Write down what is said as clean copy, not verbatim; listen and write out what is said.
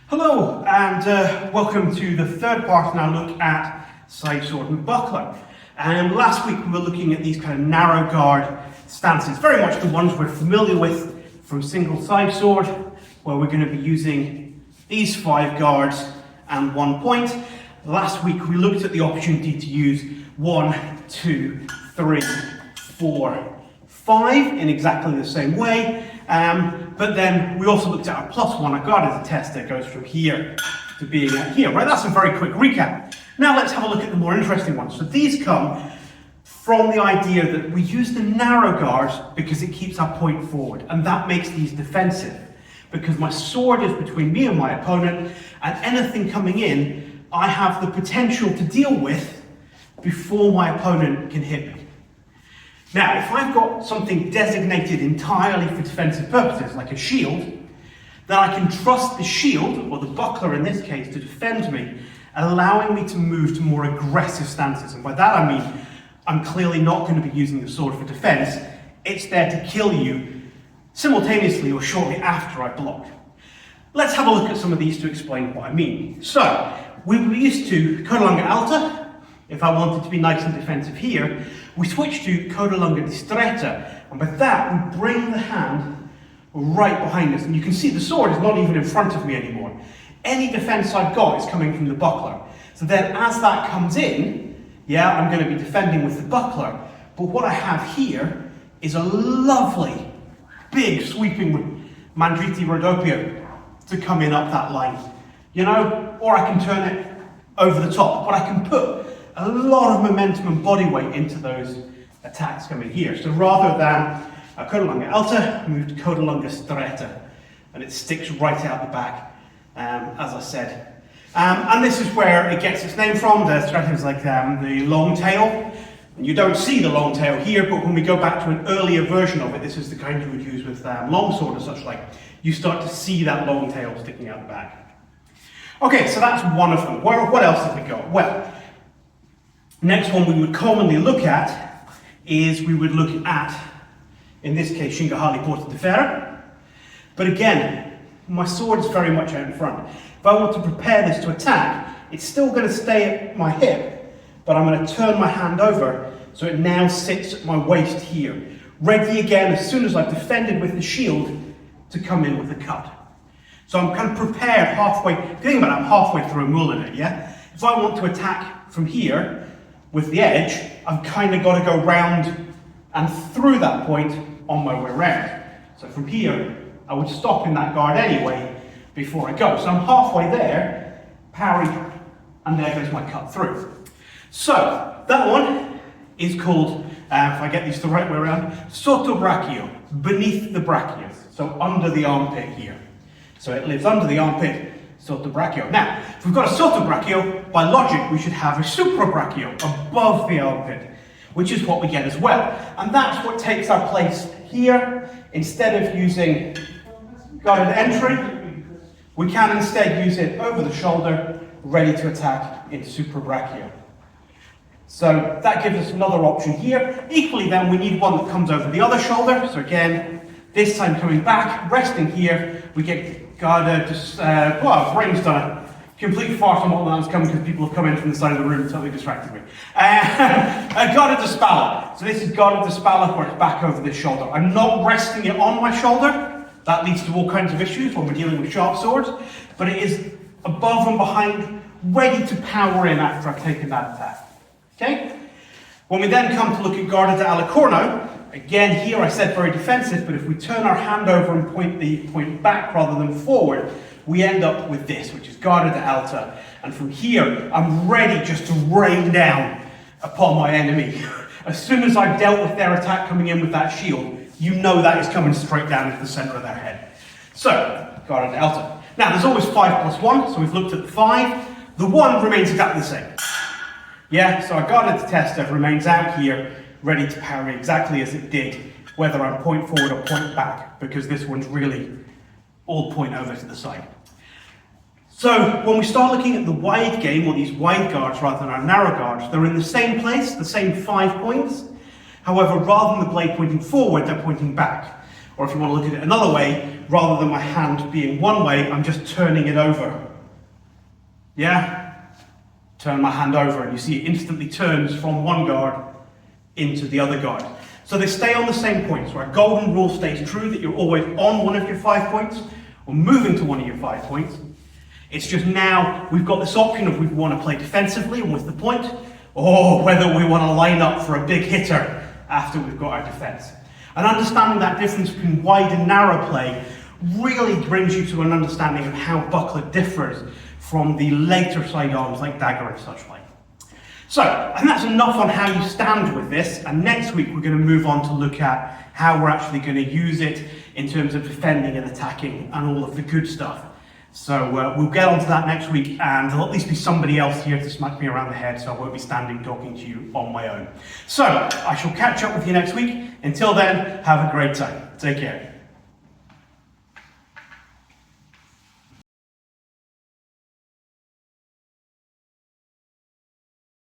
Hello and welcome to the third part in our look at side sword and buckler. Last week we were looking at these kind of narrow guard stances, very much the ones we're familiar with from single side sword, where we're going to be using these 5 guards and 1 point. Last week we looked at the opportunity to use 1, 2, 3, 4, 5 in exactly the same way. But then we also looked at our +1. Our guard as a test that goes from here to being at here, right? That's a very quick recap. Now let's have a look at the more interesting ones. So these come from the idea that we use the narrow guards because it keeps our point forward, and that makes these defensive. Because my sword is between me and my opponent, and anything coming in, I have the potential to deal with before my opponent can hit me. Now, if I've got something designated entirely for defensive purposes, like a shield, then I can trust the shield, or the buckler in this case, to defend me, allowing me to move to more aggressive stances. And by that I mean, I'm clearly not going to be using the sword for defense. It's there to kill you simultaneously or shortly after I block. Let's have a look at some of these to explain what I mean. So, we were used to coda lunga alta. If I wanted to be nice and defensive here, we switch to coda lunga distretta, and with that we bring the hand right behind us, and you can see the sword is not even in front of me anymore. Any defense I've got is coming from the buckler. So then as that comes in, yeah, I'm going to be defending with the buckler, but what I have here is a lovely, big, sweeping mandriti rodopio to come in up that line, you know, or I can turn it over the top, but I can put a lot of momentum and body weight into those attacks coming here. So rather than a coda lunga alta, I moved to coda lunga stretta, and it sticks right out the back, as I said. And this is where it gets its name from. The stretta is like the long tail, and you don't see the long tail here, but when we go back to an earlier version of it, this is the kind you would use with longsword and such like, you start to see that long tail sticking out the back. Okay, so that's one of them. What else have we got? Well, next one we would commonly look at is we would look at, in this case, Shingahali Porta di Ferro. But again, my sword is very much out in front. If I want to prepare this to attack, it's still going to stay at my hip, but I'm going to turn my hand over so it now sits at my waist here. Ready again as soon as I've defended with the shield to come in with a cut. So I'm kind of prepared halfway, think about it, I'm halfway through a mullinet, yeah? If I want to attack from here with the edge, I've kind of got to go round and through that point on my way round. So from here, I would stop in that guard anyway before I go. So I'm halfway there, parry, and there goes my cut through. So that one is called, if I get these the right way around, sotto brachio, beneath the brachios. So under the armpit here. So it lives under the armpit, sotto brachio. Now, if we've got a sotto brachio, by logic we should have a supra brachio, above the armpit, which is what we get as well. And that's what takes our place here. Instead of using guarded entry, we can instead use it over the shoulder, ready to attack in supra brachio. So that gives us another option here. Equally then, we need one that comes over the other shoulder. So again, this time coming back, resting here, we get guarded, well, brain's done a complete fart on what was coming because people have come in from the side of the room and totally distracted me. Guarded de spalla. So this is guarded de spalla where it's back over this shoulder. I'm not resting it on my shoulder. That leads to all kinds of issues when we're dealing with sharp swords. But it is above and behind, ready to power in after I've taken that attack. Okay? When we then come to look at guarded de alicorno, again, here I said very defensive, but if we turn our hand over and point the point back rather than forward, we end up with this, which is guarded de alta. And from here, I'm ready just to rain down upon my enemy. As soon as I've dealt with their attack coming in with that shield, you know that is coming straight down into the center of their head. So, guarded de alta. Now, there's always 5 + 1, so we've looked at the 5. The 1 remains exactly the same. Yeah, so our guarded tester remains out here, ready to parry exactly as it did, whether I'm point forward or point back, because this one's really all point over to the side. So when we start looking at the wide game, or these wide guards rather than our narrow guards, they're in the same place, the same 5 points. However, rather than the blade pointing forward, they're pointing back. Or if you want to look at it another way, rather than my hand being one way, I'm just turning it over. Yeah? Turn my hand over and you see it instantly turns from one guard into the other guard. So they stay on the same points, where a golden rule stays true that you're always on one of your 5 points or moving to one of your 5 points. It's just now we've got this option of we want to play defensively and with the point, or whether we want to line up for a big hitter after we've got our defense. And understanding that difference between wide and narrow play really brings you to an understanding of how buckler differs from the later sidearms like dagger and such like. So, I think that's enough on how you stand with this, and next week we're going to move on to look at how we're actually going to use it in terms of defending and attacking and all of the good stuff. So we'll get onto that next week, and there'll at least be somebody else here to smack me around the head, so I won't be standing talking to you on my own. So, I shall catch up with you next week. Until then, have a great time. Take care.